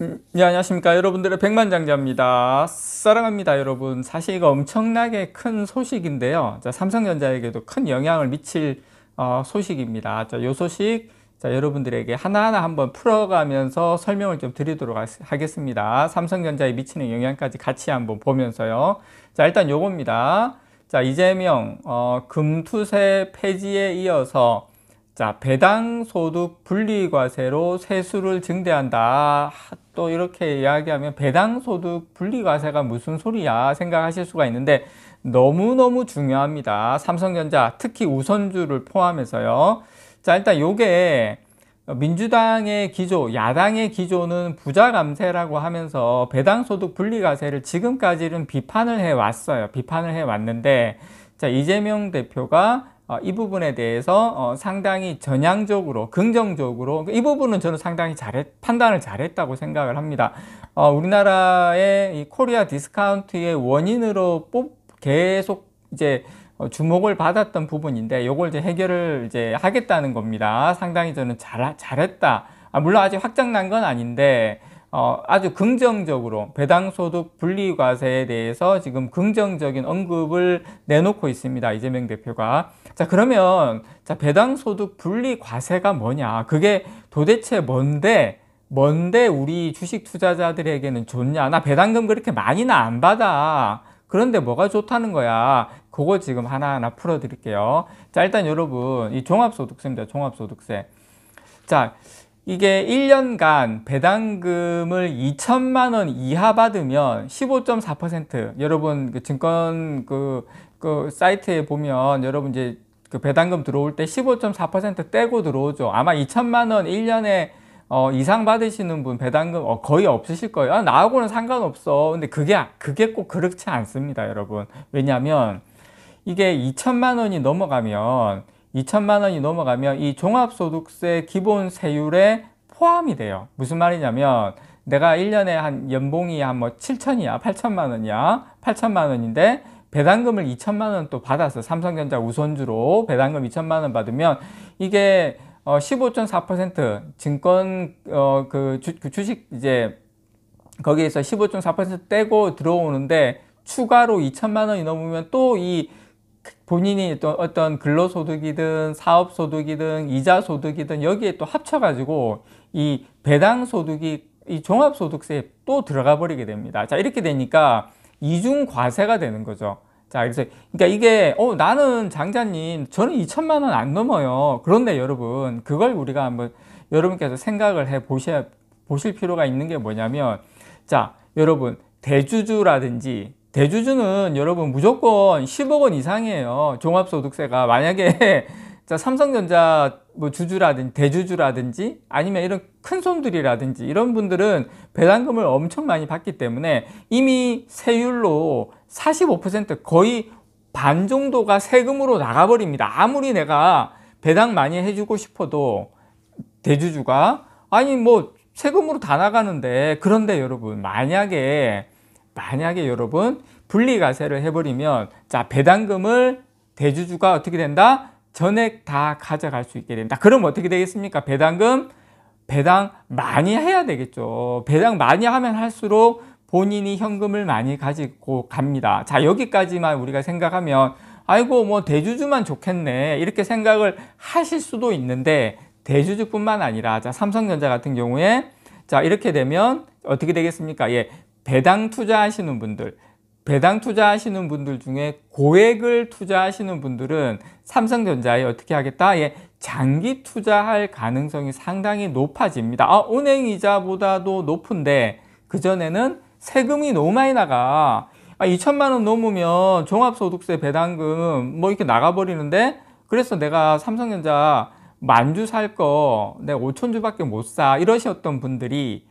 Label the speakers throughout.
Speaker 1: 네, 안녕하십니까. 여러분들의 백만장자입니다. 사랑합니다, 여러분. 사실 이거 엄청나게 큰 소식인데요. 자, 삼성전자에게도 큰 영향을 미칠 소식입니다. 자, 요 소식, 자, 여러분들에게 하나하나 한번 풀어가면서 설명을 좀 드리도록 하겠습니다. 삼성전자에 미치는 영향까지 같이 한번 보면서요. 자, 일단 요겁니다. 자, 이재명 금투세 폐지에 이어서 자, 배당소득 분리과세로 세수를 증대한다. 또 이렇게 이야기하면 배당소득 분리과세가 무슨 소리야 생각하실 수가 있는데 너무너무 중요합니다. 삼성전자 특히 우선주를 포함해서요. 자, 일단 요게 민주당의 기조, 야당의 기조는 부자 감세라고 하면서 배당소득 분리과세를 지금까지는 비판을 해왔어요. 비판을 해왔는데 자, 이재명 대표가 이 부분에 대해서 상당히 전향적으로, 긍정적으로 이 부분은 저는 상당히 판단을 잘했다고 생각을 합니다. 우리나라의 이 코리아 디스카운트의 원인으로 계속 이제 주목을 받았던 부분인데 요걸 이제 해결을 이제 하겠다는 겁니다. 상당히 저는 잘했다. 물론 아직 확정난 건 아닌데 아주 긍정적으로 배당소득 분리과세에 대해서 지금 긍정적인 언급을 내놓고 있습니다. 이재명 대표가. 자, 그러면 자, 배당소득 분리과세가 뭐냐? 그게 도대체 뭔데 우리 주식 투자자들에게는 좋냐? 나 배당금 그렇게 많이는 안 받아. 그런데 뭐가 좋다는 거야? 그거 지금 하나하나 풀어드릴게요. 자, 일단 여러분, 이 종합소득세입니다. 종합소득세. 자, 이게 1년간 배당금을 2천만 원 이하 받으면 15.4% 여러분 그 증권 그 사이트에 보면 여러분 이제 그 배당금 들어올 때 15.4% 떼고 들어오죠. 아마 2천만 원 1년에 이상 받으시는 분 배당금 거의 없으실 거예요. 나하고는 상관없어. 근데 그게 꼭 그렇지 않습니다, 여러분. 왜냐하면 이게 2천만 원이 넘어가면 이 종합소득세 기본 세율에 포함이 돼요. 무슨 말이냐면 내가 1년에 한 연봉이 한 뭐 7천이야, 8천만 원이야, 8천만 원인데 배당금을 2천만 원 또 받았어. 삼성전자 우선주로 배당금 2천만 원 받으면 이게 15.4% 증권 그 주식 이제 거기에서 15.4% 떼고 들어오는데 추가로 2천만 원이 넘으면 또 이 본인이 또 어떤 근로소득이든 사업소득이든 이자소득이든 여기에 또 합쳐가지고 이 배당소득이 이 종합소득세에 또 들어가 버리게 됩니다. 자, 이렇게 되니까 이중과세가 되는 거죠. 자, 그래서 그러니까 이게 나는 장자님 저는 2천만 원 안 넘어요. 그런데 여러분 그걸 우리가 한번 여러분께서 생각을 보실 필요가 있는 게 뭐냐면 자, 여러분 대주주는 여러분 무조건 10억 원 이상이에요. 종합소득세가 만약에 자, 삼성전자 뭐 대주주라든지 아니면 이런 큰 손들이라든지 이런 분들은 배당금을 엄청 많이 받기 때문에 이미 세율로 45% 거의 반 정도가 세금으로 나가버립니다. 아무리 내가 배당 많이 해주고 싶어도 대주주가 아니 뭐 세금으로 다 나가는데 그런데 여러분 만약에 여러분 분리과세를 해버리면 자, 배당금을 대주주가 어떻게 된다? 전액 다 가져갈 수 있게 된다. 그럼 어떻게 되겠습니까? 배당 많이 해야 되겠죠. 배당 많이 하면 할수록 본인이 현금을 많이 가지고 갑니다. 자, 여기까지만 우리가 생각하면 아이고 뭐 대주주만 좋겠네 이렇게 생각을 하실 수도 있는데 대주주뿐만 아니라 자, 삼성전자 같은 경우에 자, 이렇게 되면 어떻게 되겠습니까? 예, 배당 투자하시는 분들 중에 고액을 투자하시는 분들은 삼성전자에 어떻게 하겠다? 예, 장기 투자할 가능성이 상당히 높아집니다. 은행 이자보다도 높은데 그전에는 세금이 너무 많이 나가. 2천만 원 넘으면 종합소득세 배당금 뭐 이렇게 나가버리는데 그래서 내가 삼성전자 만주 살 거 내가 5천주밖에 못 사 이러셨던 분들이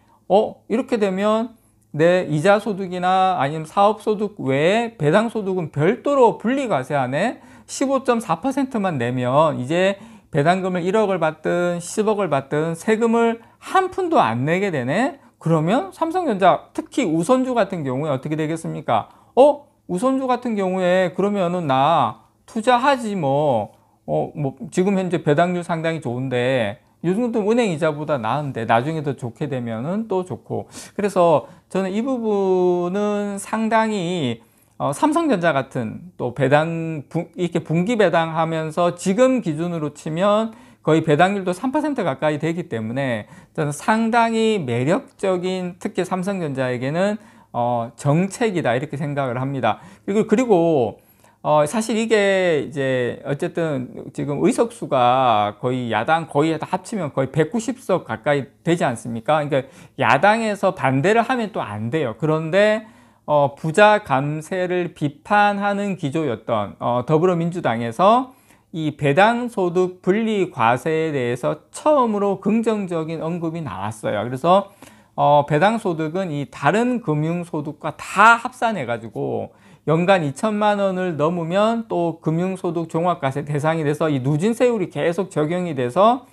Speaker 1: 이렇게 되면 내 이자소득이나 아니면 사업소득 외에 배당소득은 별도로 분리과세안에 15.4%만 내면 이제 배당금을 1억을 받든 10억을 받든 세금을 한 푼도 안 내게 되네. 그러면 삼성전자 특히 우선주 같은 경우에 어떻게 되겠습니까? 우선주 같은 경우에 그러면은 나 투자하지 뭐 지금 현재 배당률 상당히 좋은데 요 정도면 은행 이자보다 나은데 나중에 더 좋게 되면은 또 좋고. 그래서 저는 이 부분은 상당히 삼성전자 같은 또 배당 이렇게 분기 배당하면서 지금 기준으로 치면 거의 배당률도 3% 가까이 되기 때문에 저는 상당히 매력적인, 특히 삼성전자에게는 정책이다 이렇게 생각을 합니다. 그리고 사실 이게 이제 어쨌든 지금 의석수가 거의 야당 거의 다 합치면 거의 190석 가까이 되지 않습니까? 그러니까 야당에서 반대를 하면 또 안 돼요. 그런데 부자 감세를 비판하는 기조였던 더불어민주당에서 이 배당소득 분리 과세에 대해서 처음으로 긍정적인 언급이 나왔어요. 그래서 배당소득은 이 다른 금융소득과 다 합산해 가지고 연간 2천만 원을 넘으면 또 금융소득 종합과세 대상이 돼서 이 누진세율이 계속 적용이 돼서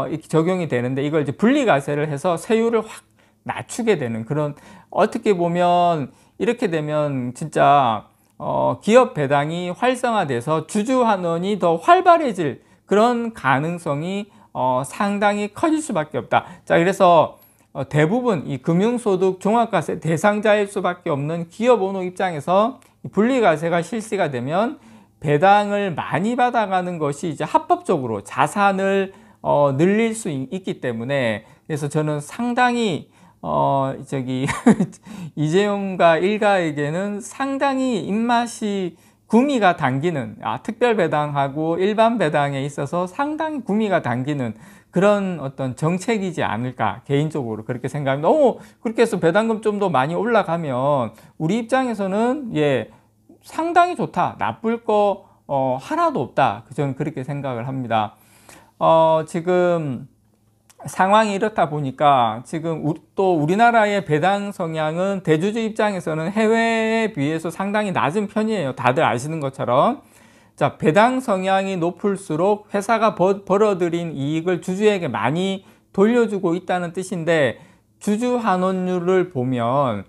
Speaker 1: 이렇게 적용이 되는데, 이걸 이제 분리과세를 해서 세율을 확 낮추게 되는 그런, 어떻게 보면 이렇게 되면 진짜 기업 배당이 활성화돼서 주주환원이 더 활발해질 그런 가능성이 상당히 커질 수밖에 없다. 자, 그래서 대부분 이 금융소득 종합과세 대상자일 수밖에 없는 기업 오너 입장에서 분리과세가 실시가 되면 배당을 많이 받아가는 것이 이제 합법적으로 자산을 늘릴 수 있기 때문에, 그래서 저는 상당히 이재용과 일가에게는 상당히 입맛이 구미가 당기는, 특별 배당하고 일반 배당에 있어서 상당히 구미가 당기는 그런 어떤 정책이지 않을까, 개인적으로 그렇게 생각합니다. 그렇게 해서 배당금 좀 더 많이 올라가면 우리 입장에서는 상당히 좋다, 나쁠 거 하나도 없다, 저는 그렇게 생각을 합니다. 지금 상황이 이렇다 보니까 지금 또 우리나라의 배당 성향은 대주주 입장에서는 해외에 비해서 상당히 낮은 편이에요. 다들 아시는 것처럼. 자, 배당 성향이 높을수록 회사가 벌어들인 이익을 주주에게 많이 돌려주고 있다는 뜻인데, 주주 환원율을 보면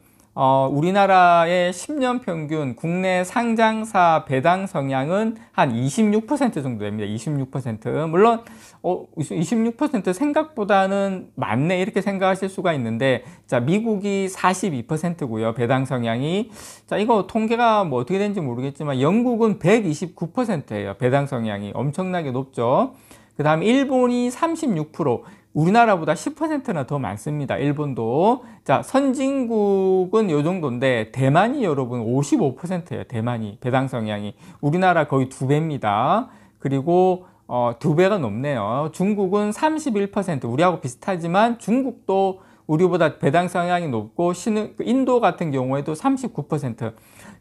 Speaker 1: 우리나라의 10년 평균 국내 상장사 배당 성향은 한 26% 정도 됩니다. 26%. 물론 26% 생각보다는 많네 이렇게 생각하실 수가 있는데, 자, 미국이 42%고요. 배당 성향이. 자, 이거 통계가 뭐 어떻게 되는지 모르겠지만 영국은 129%예요. 배당 성향이 엄청나게 높죠. 그 다음에 일본이 36%, 우리나라보다 10%나 더 많습니다. 일본도. 자, 선진국은 요 정도인데 대만이 여러분 55%예요. 대만이 배당 성향이 우리나라 거의 2배입니다. 그리고 2배가 넘네요. 중국은 31%, 우리하고 비슷하지만 중국도 우리보다 배당 성향이 높고, 인도 같은 경우에도 39%.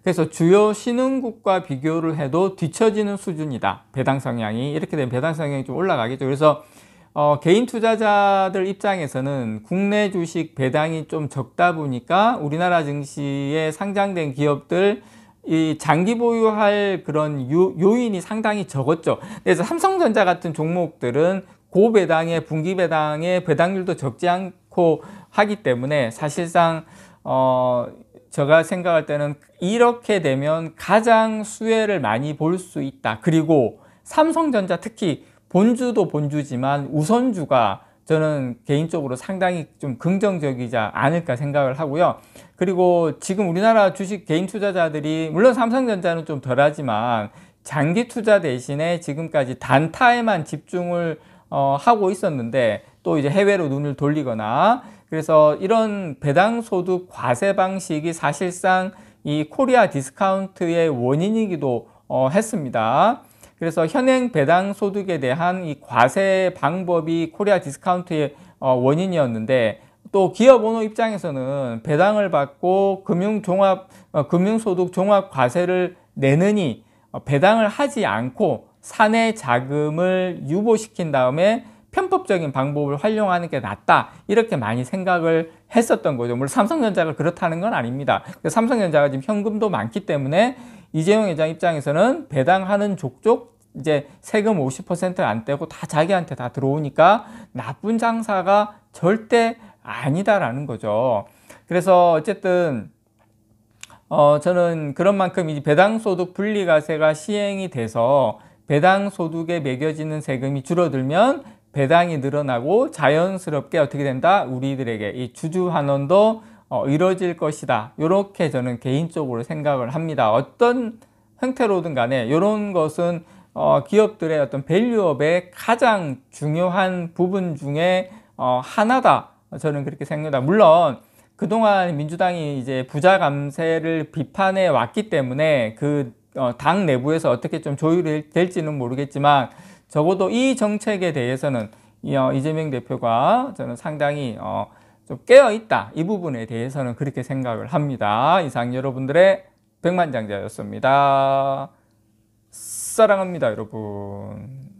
Speaker 1: 그래서 주요 신흥국과 비교를 해도 뒤처지는 수준이다, 배당 성향이. 이렇게 되면 배당 성향이 좀 올라가겠죠. 그래서 개인 투자자들 입장에서는 국내 주식 배당이 좀 적다 보니까 우리나라 증시에 상장된 기업들 이 장기 보유할 그런 요인이 상당히 적었죠. 그래서 삼성전자 같은 종목들은 고배당의 분기 배당의 배당률도 적지 않고 하기 때문에 사실상 제가 생각할 때는 이렇게 되면 가장 수혜를 많이 볼 수 있다. 그리고 삼성전자 특히 본주도 본주지만 우선주가 저는 개인적으로 상당히 좀 긍정적이지 않을까 생각을 하고요. 그리고 지금 우리나라 주식 개인 투자자들이 물론 삼성전자는 좀 덜하지만 장기 투자 대신에 지금까지 단타에만 집중을 하고 있었는데, 또 이제 해외로 눈을 돌리거나, 그래서 이런 배당소득 과세 방식이 사실상 이 코리아 디스카운트의 원인이기도 했습니다. 그래서 현행 배당소득에 대한 이 과세 방법이 코리아 디스카운트의 원인이었는데, 또 기업 오너 입장에서는 배당을 받고 금융소득 종합 과세를 내느니 배당을 하지 않고 사내 자금을 유보시킨 다음에 편법적인 방법을 활용하는 게 낫다, 이렇게 많이 생각을 했었던 거죠. 물론 삼성전자가 그렇다는 건 아닙니다. 삼성전자가 지금 현금도 많기 때문에 이재용 회장 입장에서는 배당하는 족족 이제 세금 50% 안 떼고 다 자기한테 다 들어오니까 나쁜 장사가 절대 아니다라는 거죠. 그래서 어쨌든 저는 그런 만큼 이 배당소득 분리과세가 시행이 돼서 배당소득에 매겨지는 세금이 줄어들면 배당이 늘어나고 자연스럽게 어떻게 된다? 우리들에게 이 주주환원도 이루어질 것이다. 이렇게 저는 개인적으로 생각을 합니다. 어떤 형태로든 간에 이런 것은 기업들의 어떤 밸류업의 가장 중요한 부분 중에 하나다. 저는 그렇게 생각합니다. 물론 그동안 민주당이 이제 부자 감세를 비판해 왔기 때문에 그 당 내부에서 어떻게 좀 조율이 될지는 모르겠지만 적어도 이 정책에 대해서는 이재명 대표가 저는 상당히 좀 깨어있다. 이 부분에 대해서는 그렇게 생각을 합니다. 이상 여러분들의 백만장자였습니다. 사랑합니다, 여러분.